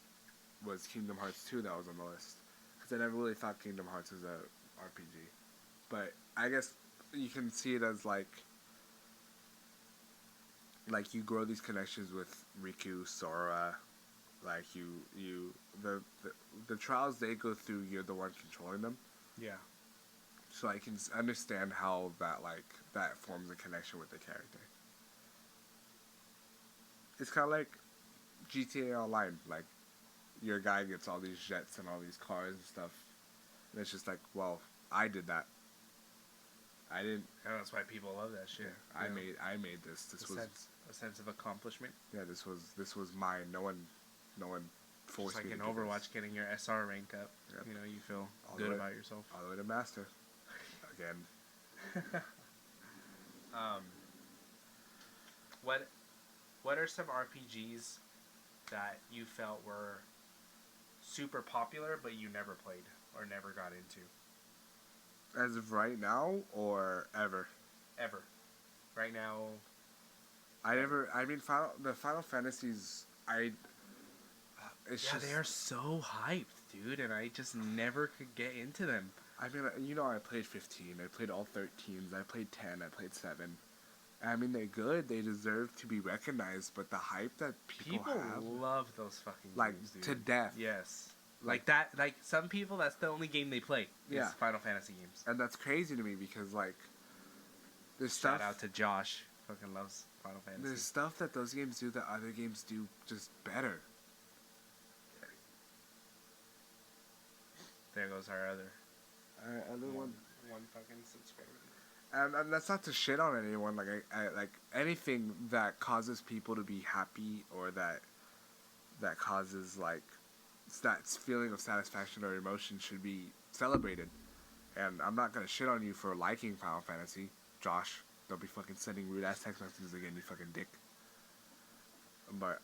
was Kingdom Hearts 2 that was on the list. Because I never really thought Kingdom Hearts was a RPG. But I guess you can see it as like you grow these connections with Riku, Sora, like the trials they go through, you're the one controlling them. Yeah. So I can understand how that forms a connection with the character. It's kind of like GTA Online. Like, your guy gets all these jets and all these cars and stuff. And it's just like, well, I did that. I didn't. And that's why people love that shit. I you know? made this. This a was sense of accomplishment. this was mine. No one forced Just like me in to do Overwatch, this. getting your SR rank up. Yep. You know, you feel All the good way- about yourself. All the way to master. Again. What are some RPGs that you felt were super popular but you never played or never got into As of right now or ever? ever? Right now, The Final Fantasies, it's yeah, just, they are so hyped, dude, and I just never could get into them. I mean, I played 15, I played all 13s, I played 10, I played 7, I mean, they're good. They deserve to be recognized, but the hype that people have, love those fucking like, games, dude. to death. Yes. Like that. Like some people, that's the only game they play. Yeah. Is Final Fantasy games. And that's crazy to me because, like, there's Shout stuff. out to Josh. Fucking loves Final Fantasy. There's stuff that those games do that other games do just better. There goes our other Other one. one fucking subscriber. And that's not to shit on anyone. Like I like anything that causes people to be happy or that causes like that feeling of satisfaction or emotion should be celebrated. And I'm not gonna shit on you for liking Final Fantasy, Josh. Don't be fucking sending rude ass text messages again, you fucking dick. But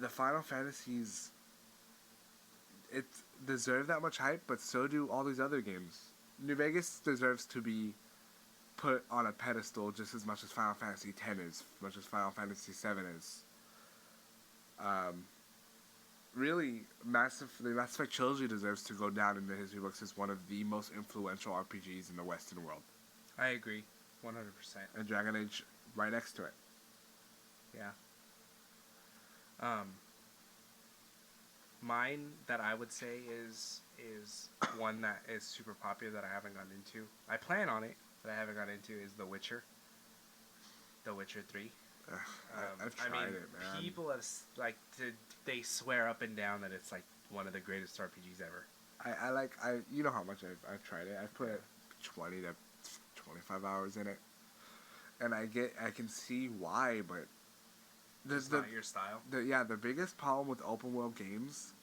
the Final Fantasies, it deserve that much hype, but so do all these other games. New Vegas deserves to be put on a pedestal just as much as Final Fantasy X is, as much as Final Fantasy VII is. Really, the Mass Effect trilogy deserves to go down in the history books as one of the most influential RPGs in the Western world. I agree, 100%. And Dragon Age right next to it. Yeah. Mine that I would say is one that is super popular that I haven't gotten into. I plan on it, but I haven't gotten into is The Witcher. The Witcher 3. I've tried it, man. People have they swear up and down that it's like one of the greatest RPGs ever. I you know how much I've tried it. I've put 20 to 25 hours in it, and I can see why, but It's not your style. the biggest problem with open world games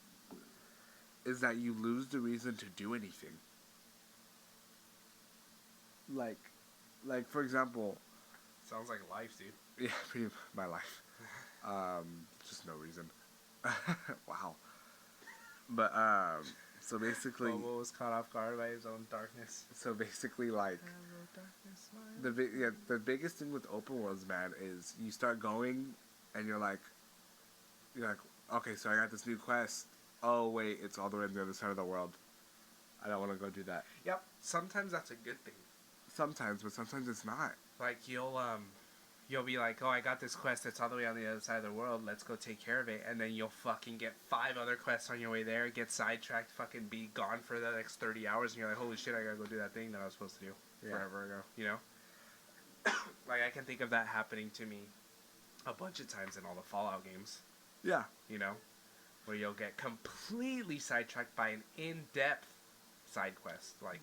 is that you lose the reason to do anything. Like for example, Sounds like life, dude. yeah, pretty my life. Just no reason. Wow. But so basically, Bobo was caught off guard by his own darkness. so basically, like the biggest thing with open worlds, man, is you start going, and you're like, okay, so I got this new quest. Oh wait, it's all the way on the other side of the world. I don't want to go do that. Yep. Sometimes that's a good thing. Sometimes, but sometimes it's not. Like you'll be like, oh, I got this quest that's all the way on the other side of the world. Let's go take care of it. And then you'll fucking get 5 other quests on your way there, get sidetracked, fucking be gone for the next 30 hours, and you're like, holy shit, I gotta go do that thing that I was supposed to do forever ago. You know? Like, I can think of that happening to me a bunch of times in all the Fallout games. Yeah. You know? Where you'll get completely sidetracked by an in-depth side quest. Like,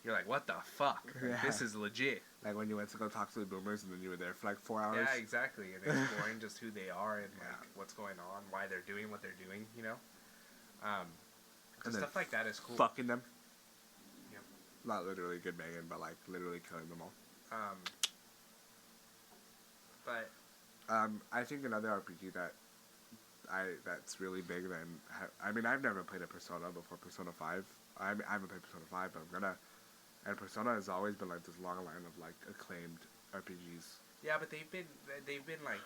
you're like, what the fuck? Like, Yeah. this is legit. Like when you went to go talk to the boomers and then you were there for like 4 hours. Yeah, exactly. And exploring just who they are and like Yeah. what's going on, why they're doing what they're doing, you know? And then Stuff like that is cool. Fucking them. Yep. Not literally good banging, but like literally killing them all. But I think another RPG that's really big. I mean, I've never played a Persona before Persona 5. I haven't played Persona 5, but I'm gonna. And Persona has always been like this long line of like acclaimed RPGs. yeah, but they've been like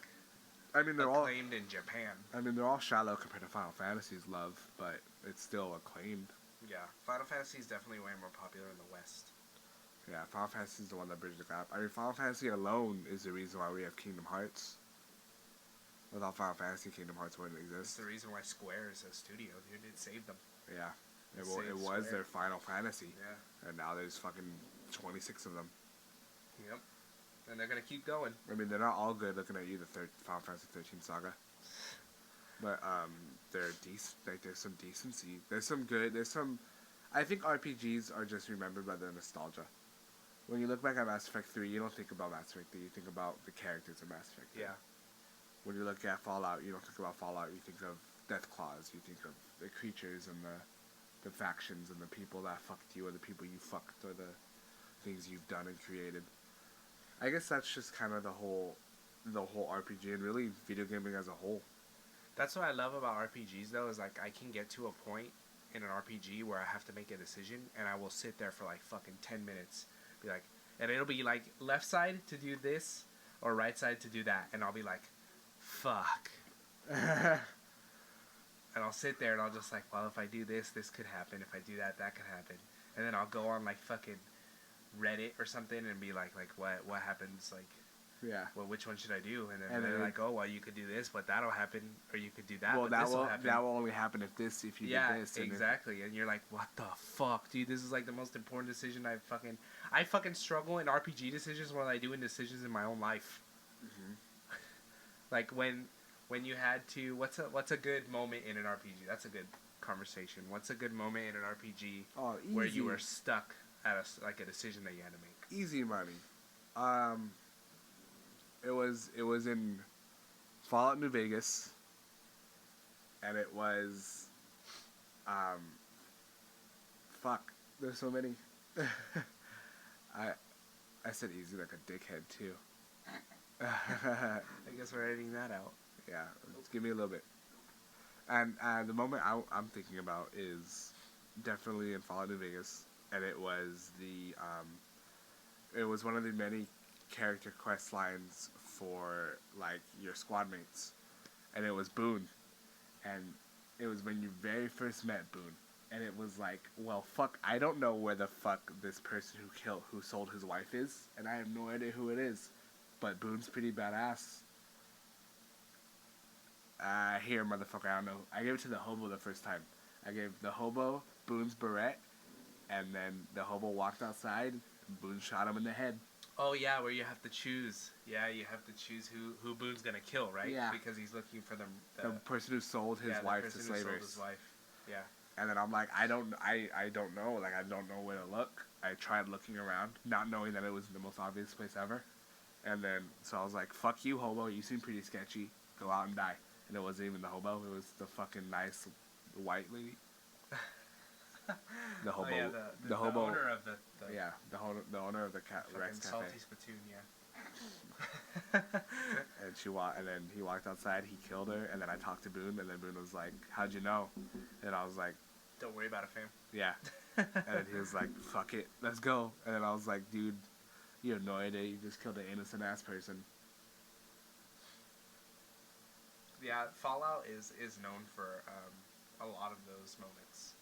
I mean, they're all. acclaimed in Japan. I mean, they're all shallow compared to Final Fantasy's love, but it's still acclaimed. Yeah, Final Fantasy is definitely way more popular in the West. Yeah, Final Fantasy is the one that bridges the gap. I mean, Final Fantasy alone is the reason why we have Kingdom Hearts. Without Final Fantasy, Kingdom Hearts wouldn't It's exist. the reason why Square is a studio, dude. It saved them. Yeah, it Save was Square. their Final Fantasy, Yeah. and now there's fucking 26 of them. Yep. And they're gonna keep going. I mean, they're not all good. Looking at you, the Final Fantasy 13 saga, but they're decent. Like, there's some decency. There's some good. There's some. I think RPGs are just remembered by the nostalgia. When you look back at Mass Effect 3, you don't think about Mass Effect 3. You think about the characters of Mass Effect 3. Yeah. When you look at Fallout, you don't think about Fallout. You think of Deathclaws. You think of the creatures and the factions and the people that fucked you, or the people you fucked, or the things you've done and created. I guess that's just kind of the whole RPG and really video gaming as a whole. That's what I love about RPGs, though, is like I can get to a point in an RPG where I have to make a decision, and I will sit there for like fucking 10 minutes, be like, and it'll be like left side to do this or right side to do that, and I'll be like, fuck. And I'll sit there and I'll just like, well, if I do this, this could happen. If I do that, that could happen. And then I'll go on like fucking Reddit or something and be like what happens, like, Yeah. well, which one should I do? And then And they're then like, oh, well, you could do this, but that'll happen, or you could do that, Well, but this will that happen. will only happen if you Yeah, did this. And exactly. And you're like, what the fuck, dude? This is like the most important decision I fucking struggle in RPG decisions more than I do in decisions in my own life. Like when you had to, what's a good moment in an RPG? That's a good conversation. What's a good moment in an RPG Oh, easy. where you were stuck at a decision that you had to make? Easy money. It was in Fallout New Vegas, and it was, fuck. There's so many. I said easy like a dickhead too. I guess we're editing that out. Yeah, just give me a little bit. And the moment I'm thinking about is definitely in Fallout New Vegas, and it was it was one of the many character quest lines for like your squad mates, and it was Boone, and it was when you very first met Boone, and it was like, well, fuck, I don't know where the fuck this person who sold his wife is, and I have no idea who it is, but Boone's pretty badass. Here, motherfucker, I don't know. I gave it to the hobo the first time. I gave the hobo Boone's beret, and then the hobo walked outside, and Boone shot him in the head. Oh yeah, where you have to choose. Yeah, you have to choose who Boone's gonna kill, right? Yeah. Because he's looking for the person who sold his the wife person to who sold slavers. his wife. Yeah. And then I'm like, I don't know. Like, I don't know where to look. I tried looking around, not knowing that it was the most obvious place ever. And then, so I was like, fuck you, hobo. You seem pretty sketchy. Go out and die. And it wasn't even the hobo. It was the fucking nice white lady. The hobo. Oh, yeah, the hobo. owner of the Yeah, the owner of the Rex Cafe. salty spittoon, yeah. And then he walked outside. He killed her. And then I talked to Boone. And then Boone was like, "How'd you know?" And I was like, Don't worry about it, fam. "Yeah." And then he was like, "Fuck it, let's go." And then I was like, "Dude, you have no idea. You just killed an innocent ass person." Yeah, Fallout is known for a lot of those moments.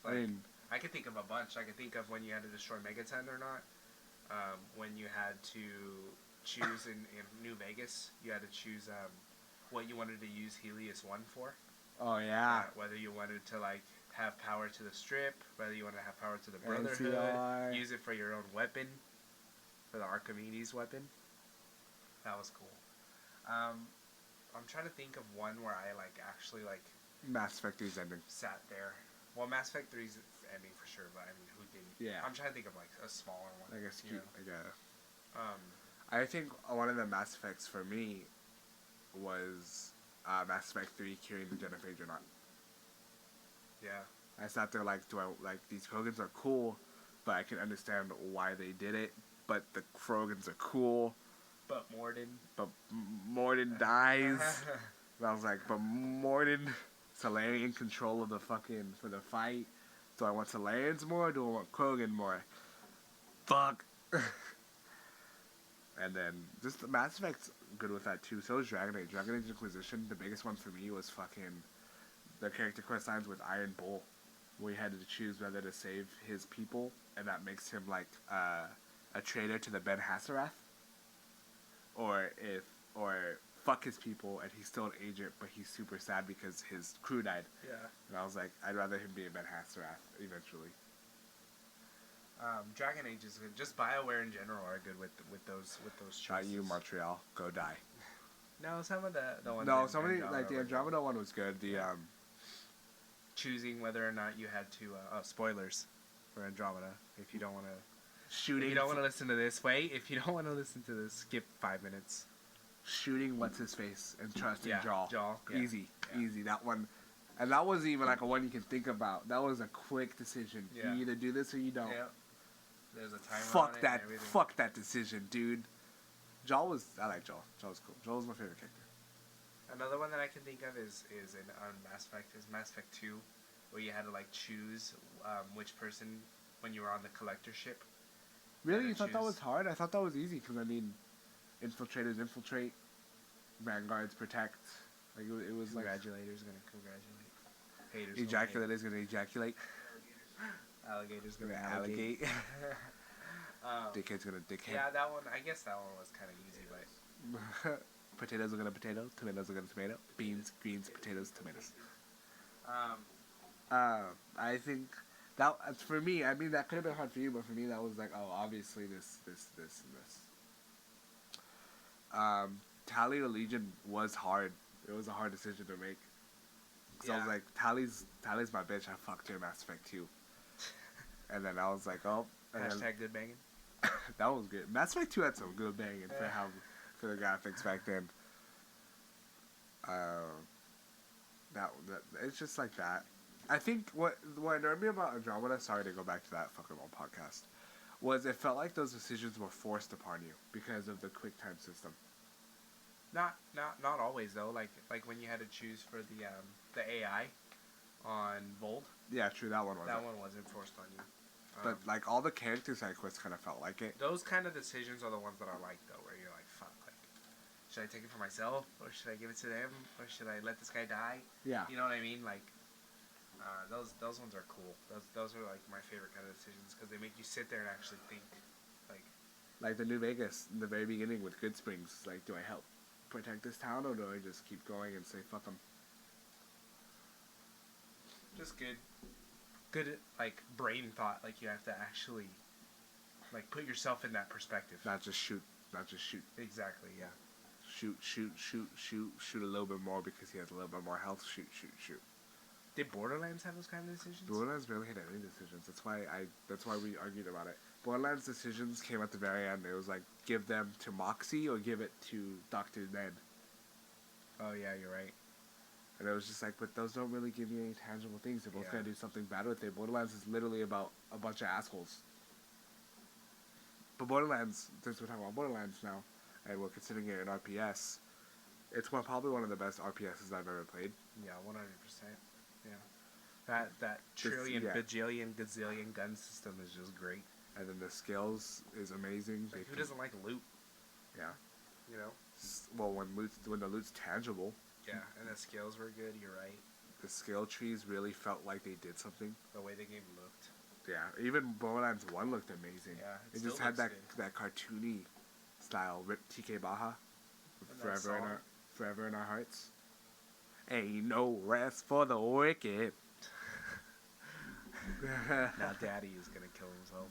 I mean, I could think of a bunch. I could think of when you had to destroy Megaton or not. When you had to choose in New Vegas, you had to choose what you wanted to use Helios 1 for. oh yeah, Whether you wanted to like have power to the Strip, whether you wanted to have power to the Brotherhood, NCR. use it for your own weapon, for the Archimedes weapon. That was cool. I'm trying to think of one where I like actually like Mass Effect 3's ending. sat there. Well, Mass Effect 3's ending for sure, but I mean, who didn't? Yeah. I'm trying to think of like a smaller one. I guess you you. know? I think one of the Mass Effects for me was Mass Effect 3 curing the Jennifer Dreadnought. Yeah. I sat there like, these Krogans are cool, but I can understand why they did it. But the Krogans are cool, But Morden. but Morden dies. And I was like, but Morden, Solarian control of the fucking, for the fight. Do I want Solarians more or do I want Krogan more? Fuck. And then, just the Mass Effect's good with that too. So is Dragon Age. Dragon Age Inquisition, the biggest one for me was fucking the character quest lines with Iron Bull, where you had to choose whether to save his people, and that makes him like a traitor to the Ben Hassarath, or fuck his people and he's still an agent, but he's super sad because his crew died. Yeah. And I was like, I'd rather him be a Ben Hassarath eventually. Dragon Age is good. Just BioWare in general are good with those choices. Shot you, Montreal, go die. No, some of the ones. No, in somebody Andromeda like the were Andromeda one was good. The Yeah. Choosing whether or not you had to. Spoilers for Andromeda. If you don't want to. shooting. If you don't want to listen to this, wait. If you don't want to listen to this, skip 5 minutes. Shooting what's his face and trusting Yeah, Jaw. Jaw, yeah, Easy, yeah. easy. That one, and that wasn't even like a one you can think about. That was a quick decision. Yeah. You either do this or you don't. Yeah. There's a timer on Fuck it that. and everything. Fuck that decision, dude. Jaw was. I like Jaw. Jaw was cool. Jaw was my favorite character. Another one that I can think of is in Mass Effect is Mass Effect 2, where you had to like choose which person when you were on the collector ship. Really, Gotta you thought that choose. was hard? I thought that was easy because I mean, infiltrators infiltrate, vanguards protect. Like it was like Congratulators gonna congratulate. Haters gonna hate. ejaculator's gonna ejaculate. Alligators gonna Gonna alligate. alligate. Dickhead's gonna dickhead. Yeah, that one. I guess that one was kind of easy, but Potatoes are gonna potato. Tomatoes are gonna tomato. Beans, greens, potatoes, tomatoes. I think that for me. I mean, that could have been hard for you, but for me, that was like, oh, obviously this, and this. Tally or Legion was hard. It was a hard decision to make. So I was Yeah. like, Tally's my bitch. I fucked her in Mass Effect 2. And then I was like, oh, and then, hashtag good banging. that was good. Mass Effect 2 had some good banging for the graphics back then. That it's just like that. I think what annoyed me about Andromeda, sorry to go back to that fucking long podcast, was it felt like those decisions were forced upon you because of the quick time system. Not always though. Like when you had to choose for the AI on Vold, Yeah, true, that one wasn't. that one wasn't forced on you. But like all the character side quests kind of felt like it. Those kind of decisions are the ones that I like though, where you're like, fuck, like, should I take it for myself or should I give it to them or should I let this guy die? Yeah. You know what I mean? Like, those ones are cool. Those are like my favorite kind of decisions because they make you sit there and actually think. Like the New Vegas in the very beginning with Good Springs. Like, do I help protect this town or do I just keep going and say fuck them? Just good like brain thought. Like you have to actually like put yourself in that perspective. Not just shoot. Exactly. Yeah. Shoot a little bit more because he has a little bit more health. Shoot. Did Borderlands have those kind of decisions? Borderlands barely had any decisions. That's why we argued about it. Borderlands decisions came at the very end. It was like, give them to Moxie or give it to Dr. Ned. Oh yeah, you're right. And it was just like, but those don't really give me any tangible things. They're both Yeah. gonna do something bad with it. Borderlands is literally about a bunch of assholes. But Borderlands, since we're talking about Borderlands now, and we're considering it an RPS, it's probably one of the best RPSs I've ever played. Yeah, 100%. Yeah. That trillion, yeah. bajillion, gazillion gun system is just great. And then the skills is amazing. Like, who doesn't like loot? Yeah. You know? Well, when the loot's tangible, Yeah, and the skills were good. You're right. the skill trees really felt like they did something. The way the game looked. Yeah, even Borderlands 1 looked amazing. Yeah, it it still just had looks that cartoony style. Rip TK Baja, And that song. forever in our hearts. Ain't no rest for the wicked. Now Daddy is gonna kill himself,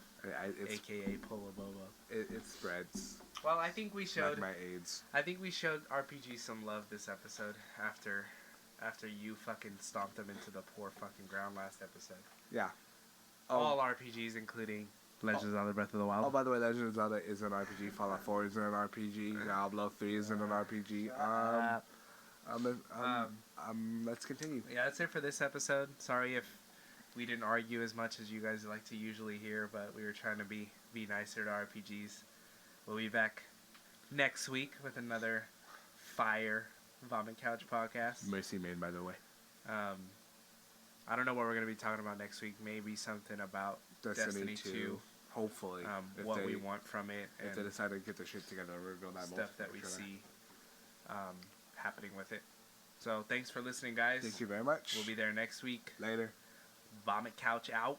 aka Polo Bobo. It spreads Well, I think we showed. like my AIDS. I think we showed RPG some love this episode after you fucking stomped them into the poor fucking ground last episode. Yeah. All RPGs, including Legends of Zelda Breath of the Wild. Oh, by the way, Legend of Zelda is an RPG. Fallout 4 is an RPG. Diablo 3 is an RPG. Let's continue. Yeah, that's it for this episode. Sorry if we didn't argue as much as you guys like to usually hear, but we were trying to be nicer to RPGs. We'll be back next week with another fire Vomit Couch podcast. Mercy Main, by the way. I don't know what we're going to be talking about next week. Maybe something about Destiny 2. Hopefully. If What they, we want from it. If they And decide to get their shit together, we'll reveal that stuff that we see happening with it. So thanks for listening, guys. Thank you very much. We'll be there next week. Later. Vomit Couch out.